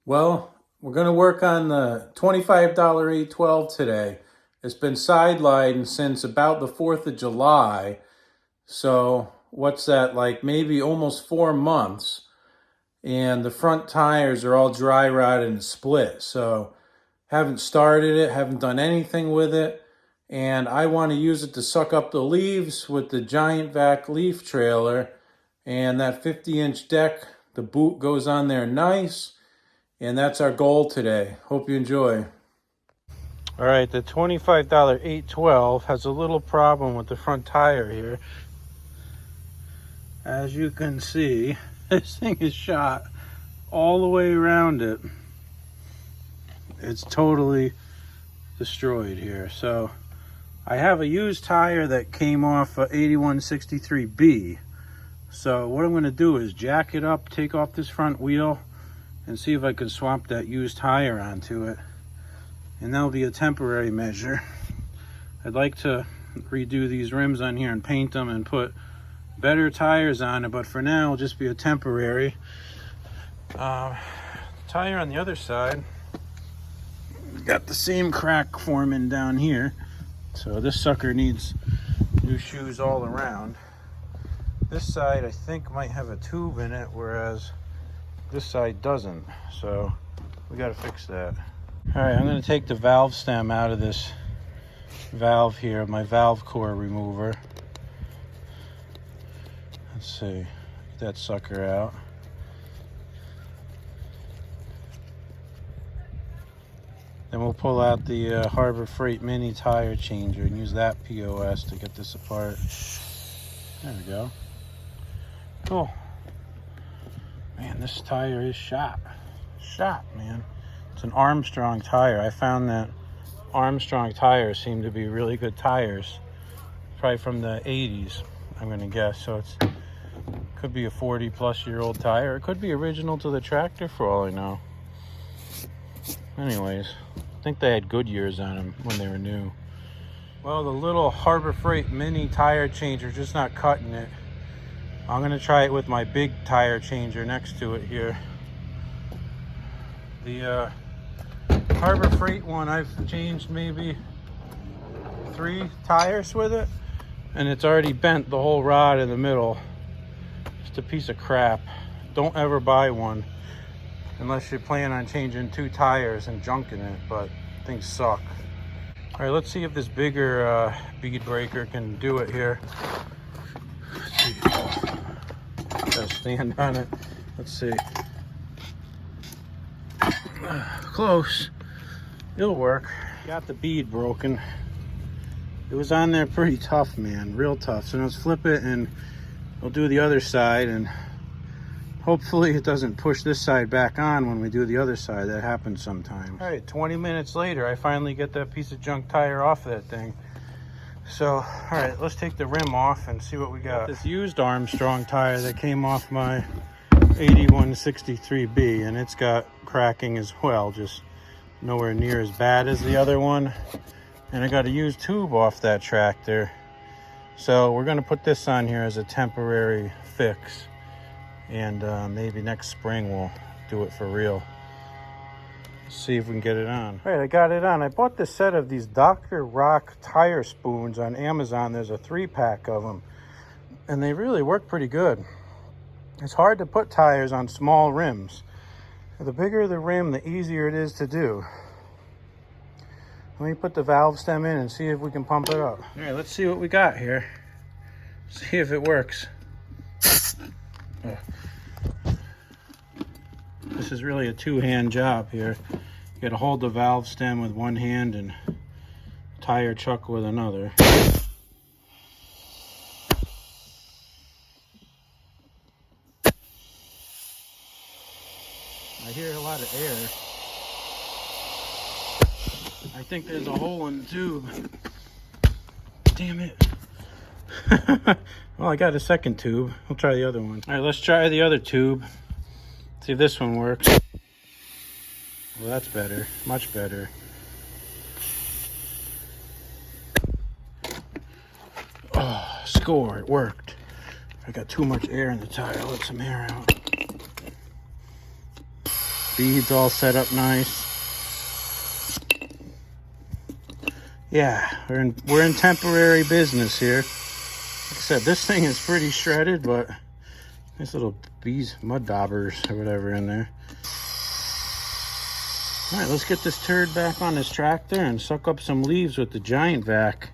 Well, we're going to work on the $25 812 today. It's been sidelined since about the 4th of July. So what's that, like maybe almost 4 months. And the front tires are all dry rotted and split. So haven't started it, haven't done anything with it. And I want to use it to suck up the leaves with the Giant Vac leaf trailer. And that 50-inch deck, the boot goes on there nice. And that's our goal today. Hope you enjoy. All right, the $25 812 has a little problem with the front tire here. As you can see, this thing is shot all the way around it. It's totally destroyed here. So I have a used tire that came off a 8163B. So what I'm going to do is jack it up, take off this front wheel, and see if I can swap that used tire onto it. And that'll be a temporary measure. I'd like to redo these rims on here and paint them and put better tires on it, but for now it'll just be a temporary. Tire on the other side, got the same crack forming down here. So this sucker needs new shoes all around. This side I think might have a tube in it, whereas this side doesn't, so we got to fix that. All right, I'm going to take the valve stem out of this valve here, my valve core remover. Let's see, get that sucker out. Then we'll pull out the Harbor Freight mini tire changer and use that POS to get this apart. There we go. Cool. Man, this tire is shot. Shot, man. It's an Armstrong tire. I found that Armstrong tires seem to be really good tires. Probably from the 80s, I'm gonna guess. So it's could be a 40-plus-year-old tire. It could be original to the tractor for all I know. Anyways, I think they had Goodyears on them when they were new. Well, the little Harbor Freight mini tire changer just not cutting it. I'm gonna try it with my big tire changer next to it here. The Harbor Freight one, I've changed maybe 3 tires with it, and it's already bent the whole rod in the middle. Just a piece of crap. Don't ever buy one unless you plan on changing 2 tires and junking it, but things suck. All right, let's see if this bigger bead breaker can do it here. Let's see. Gotta stand on it. Let's see. Close. It'll work. Got the bead broken. It was on there pretty tough, man. Real tough. So now let's flip it and we'll do the other side, and hopefully it doesn't push this side back on when we do the other side. That happens sometimes. All right, 20 minutes later, I finally get that piece of junk tire off that thing. So, all right, let's take the rim off and see what we got. This used Armstrong tire that came off my 8163B, and it's got cracking as well, just nowhere near as bad as the other one. And I got a used tube off that tractor. So we're gonna put this on here as a temporary fix. And maybe next spring we'll do it for real. See if we can get it on. All right, I got it on. I bought this set of these Dr. Rock tire spoons on Amazon. There's a 3-pack of them, and they really work pretty good. It's hard to put tires on small rims. The bigger the rim, the easier it is to do. Let me put the valve stem in and see if we can pump it up. All right, let's see what we got here. See if it works. This is really a 2-hand job here. You gotta hold the valve stem with one hand and tire chuck with another. I hear a lot of air. I think there's a hole in the tube. Damn it. Well, I got a second tube. We'll try the other one. All right, let's try the other tube. See if this one works. Well, that's better. Much better. Oh, score. It worked. I got too much air in the tire. Let some air out. beads all set up nice. Yeah, we're in temporary business here. Like I said, this thing is pretty shredded, but nice little bees, mud daubers or whatever in there. All right, let's get this turd back on this tractor and suck up some leaves with the giant vac.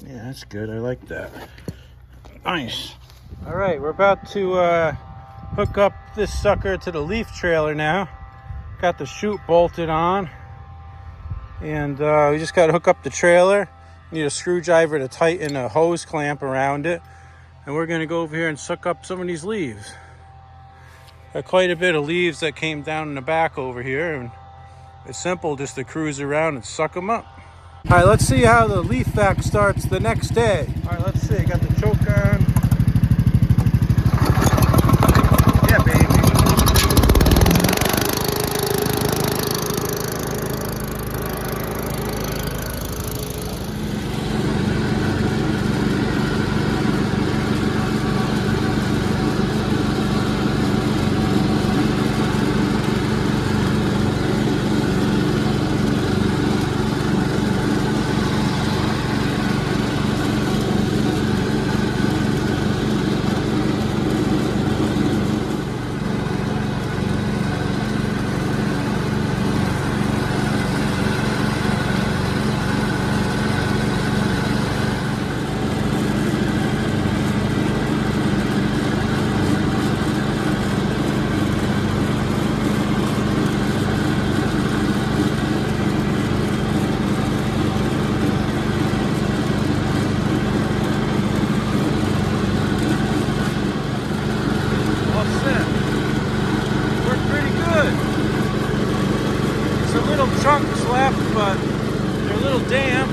Yeah, that's good. I like that. Nice. All right, we're about to hook up this sucker to the leaf trailer now. Got the chute bolted on. And we just got to hook up the trailer. Need a screwdriver to tighten a hose clamp around it. And we're going to go over here and suck up some of these leaves. Got quite a bit of leaves that came down in the back over here. And it's simple just to cruise around and suck them up. All right, let's see how the leaf vac starts the next day. All right, let's see. Got the choke on. Yeah, baby. Chunks left, but they're a little damp,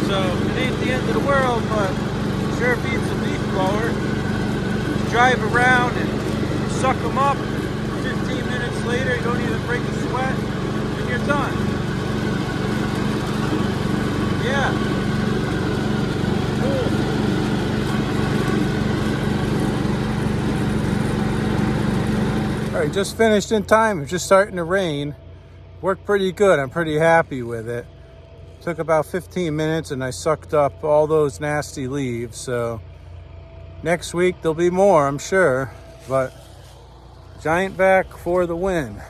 so it ain't the end of the world, but sure beats a leaf blower. You drive around and suck them up. 15 minutes later, you don't even break a sweat, and you're done. Yeah. Cool. All right, just finished in time. It's just starting to rain. Worked pretty good. I'm pretty happy with it. Took about 15 minutes and I sucked up all those nasty leaves. So next week there'll be more, I'm sure. But giant vac for the win.